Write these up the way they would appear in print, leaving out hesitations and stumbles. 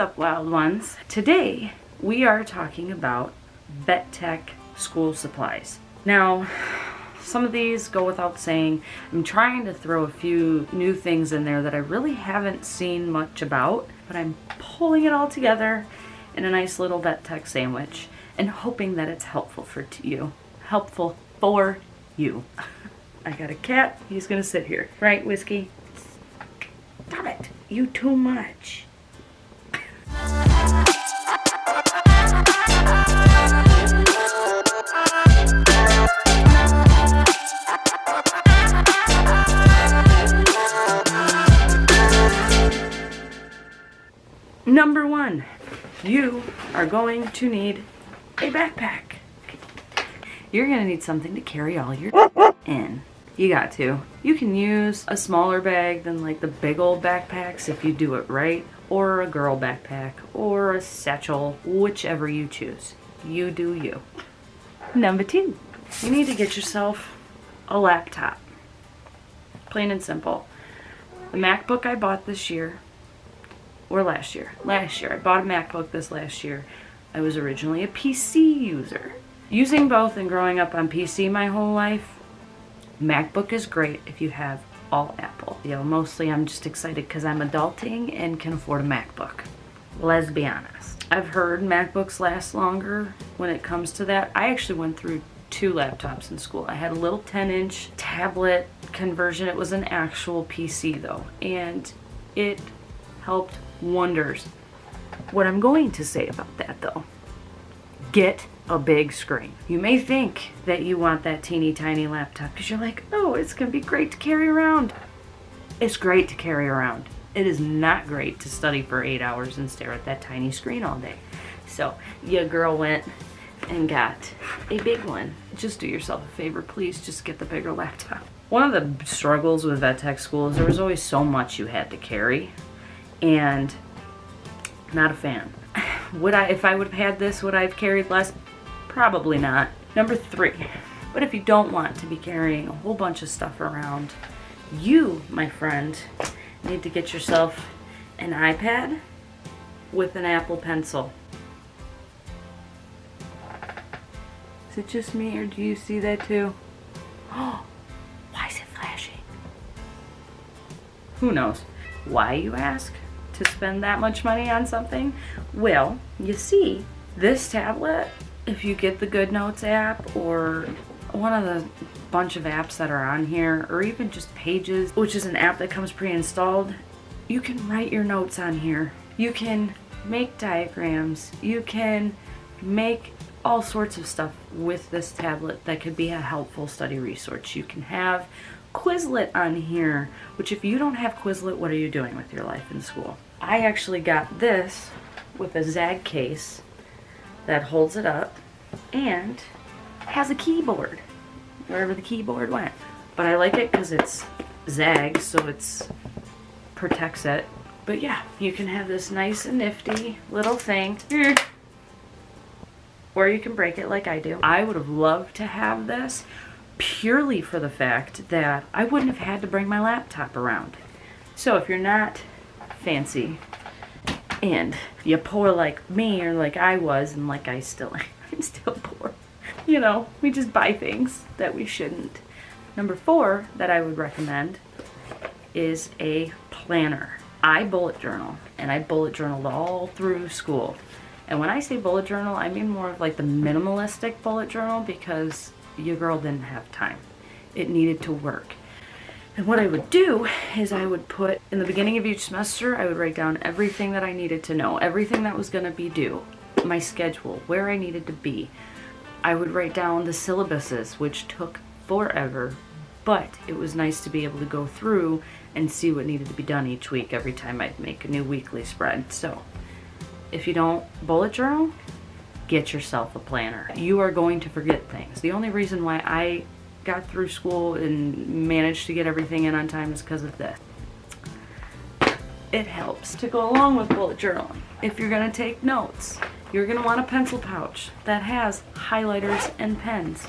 What's up, wild ones? Today we are talking about vet tech school supplies. Now, some of these go without saying. I'm trying to throw a few new things in there that I really haven't seen much about, but I'm pulling it all together in a nice little vet tech sandwich and hoping that it's helpful for you. I got a cat. He's gonna sit here. Right, Whiskey? Stop it. You too much. Number one, you are going to need a backpack. You're gonna need something to carry all your in. You got to. You can use a smaller bag than like the big old backpacks if you do it right, or a girl backpack, or a satchel, whichever you choose. You do you. Number two, you need to get yourself a laptop. Plain and simple. The MacBook I bought this year, or last year. I bought a MacBook this last year. I was originally a PC user. Using both and growing up on PC my whole life, MacBook is great if you have all Apple. You know, mostly I'm just excited because I'm adulting and can afford a MacBook. Let's be honest. I've heard MacBooks last longer when it comes to that. I actually went through 2 laptops in school. I had a little 10-inch tablet conversion. It was an actual PC though, and it helped wonders. What I'm going to say about that though, get a big screen. You may think that you want that teeny tiny laptop because you're like, oh, it's gonna be great to carry around. It's great to carry around. It is not great to study for 8 hours and stare at that tiny screen all day. So your girl went and got a big one. Just do yourself a favor, please, just get the bigger laptop. One of the struggles with vet tech school is there was always so much you had to carry, and not a fan. If I would have had this, would I have carried less? Probably not. Number 3, but if you don't want to be carrying a whole bunch of stuff around, you, my friend, need to get yourself an iPad with an Apple Pencil. Is it just me, or do you see that too? Oh, why is it flashing? Who knows? Why, you ask? To spend that much money on something? Well, you see, this tablet, if you get the GoodNotes app or one of the bunch of apps that are on here, or even just Pages, which is an app that comes pre-installed, you can write your notes on here. You can make diagrams. You can make all sorts of stuff with this tablet that could be a helpful study resource. You can have Quizlet on here, which if you don't have Quizlet, what are you doing with your life in school? I actually got this with a Zag case that holds it up and has a keyboard wherever the keyboard went. But I like it because it's Zag, so it's protects it. But yeah, you can have this nice and nifty little thing. Or you can break it like I do. I would have loved to have this purely for the fact that I wouldn't have had to bring my laptop around. So if you're not fancy and you're poor like me, or like I was, and like I'm still poor. You know, we just buy things that we shouldn't. Number 4 that I would recommend is a planner. I bullet journal, and I bullet journaled all through school. And when I say bullet journal, I mean more of like the minimalistic bullet journal, because your girl didn't have time. It needed to work. And what I would do is I would put, in the beginning of each semester, I would write down everything that I needed to know, everything that was going to be due, my schedule, where I needed to be. I would write down the syllabuses, which took forever, but it was nice to be able to go through and see what needed to be done each week every time I'd make a new weekly spread. So if you don't bullet journal, get yourself a planner. You are going to forget things. The only reason why I got through school and managed to get everything in on time is because of this. It helps to go along with bullet journaling. If you're going to take notes, you're going to want a pencil pouch that has highlighters and pens.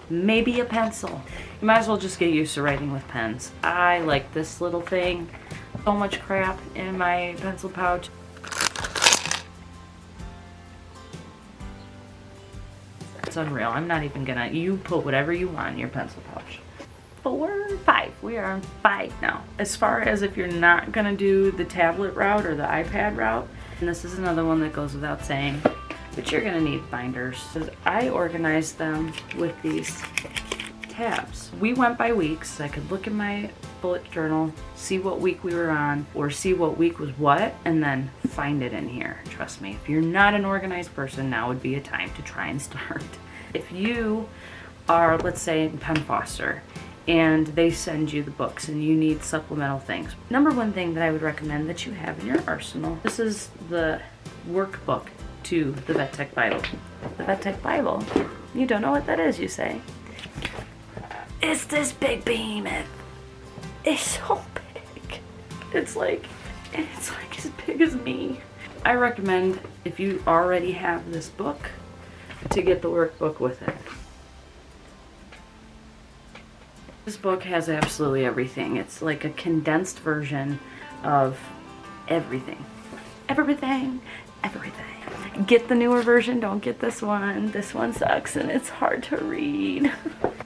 Maybe a pencil. You might as well just get used to writing with pens. I like this little thing. So much crap in my pencil pouch. That's unreal. I'm not even gonna, you put whatever you want in your pencil pouch. 4, 5. We are on 5 now. As far as if you're not gonna do the tablet route or the iPad route, and this is another one that goes without saying, but you're gonna need binders. I organized them with these tabs. We went by weeks. So I could look in my bullet journal, see what week we were on, or see what week was what, and then find it in here. Trust me, if you're not an organized person, now would be a time to try and start. If you are, let's say, in Penn Foster, and they send you the books and you need supplemental things. Number one thing that I would recommend that you have in your arsenal, this is the workbook to the Vet Tech Bible. The Vet Tech Bible, you don't know what that is, you say? It's this big behemoth. It's so big. It's like as big as me. I recommend, if you already have this book, to get the workbook with it. This book has absolutely everything. It's like a condensed version of everything. Everything. Get the newer version, don't get this one. This one sucks and it's hard to read.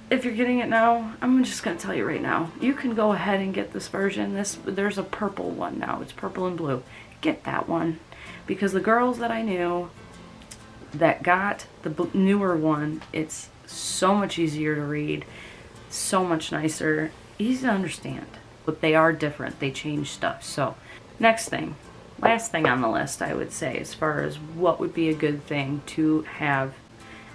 If you're getting it now, I'm just gonna tell you right now, you can go ahead and get this version. There's a purple one now. It's purple and blue. Get that one. Because the girls that I knew that got the newer one, it's so much easier to read. So much nicer, easy to understand, but they are different. They change stuff. So next thing, last thing on the list, I would say, as far as what would be a good thing to have,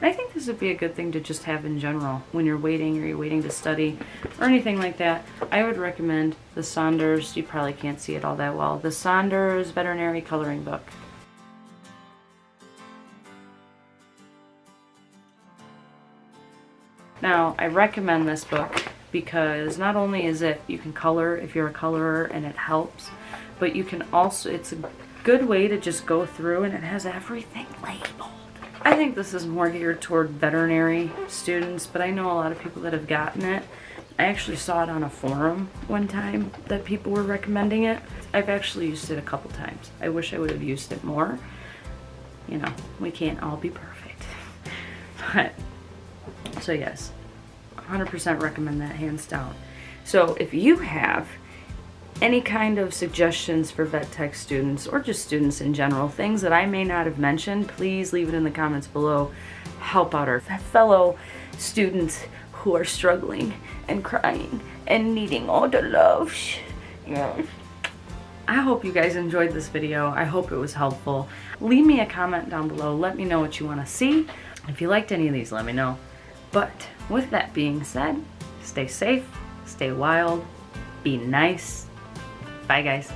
and I think this would be a good thing to just have in general when you're waiting or you're waiting to study or anything like that. I would recommend the Saunders, you probably can't see it all that well, the Saunders Veterinary Coloring Book. Now, I recommend this book because not only is it, you can color if you're a colorer and it helps, but you can also, it's a good way to just go through and it has everything labeled. I think this is more geared toward veterinary students, but I know a lot of people that have gotten it. I actually saw it on a forum one time that people were recommending it. I've actually used it a couple times. I wish I would have used it more. You know, we can't all be perfect. But so yes, 100% recommend that, hands down. So if you have any kind of suggestions for vet tech students or just students in general, things that I may not have mentioned, please leave it in the comments below. Help out our fellow students who are struggling and crying and needing all the love. Yeah. I hope you guys enjoyed this video. I hope it was helpful. Leave me a comment down below. Let me know what you want to see. If you liked any of these, let me know. But with that being said, stay safe, stay wild, be nice. Bye guys.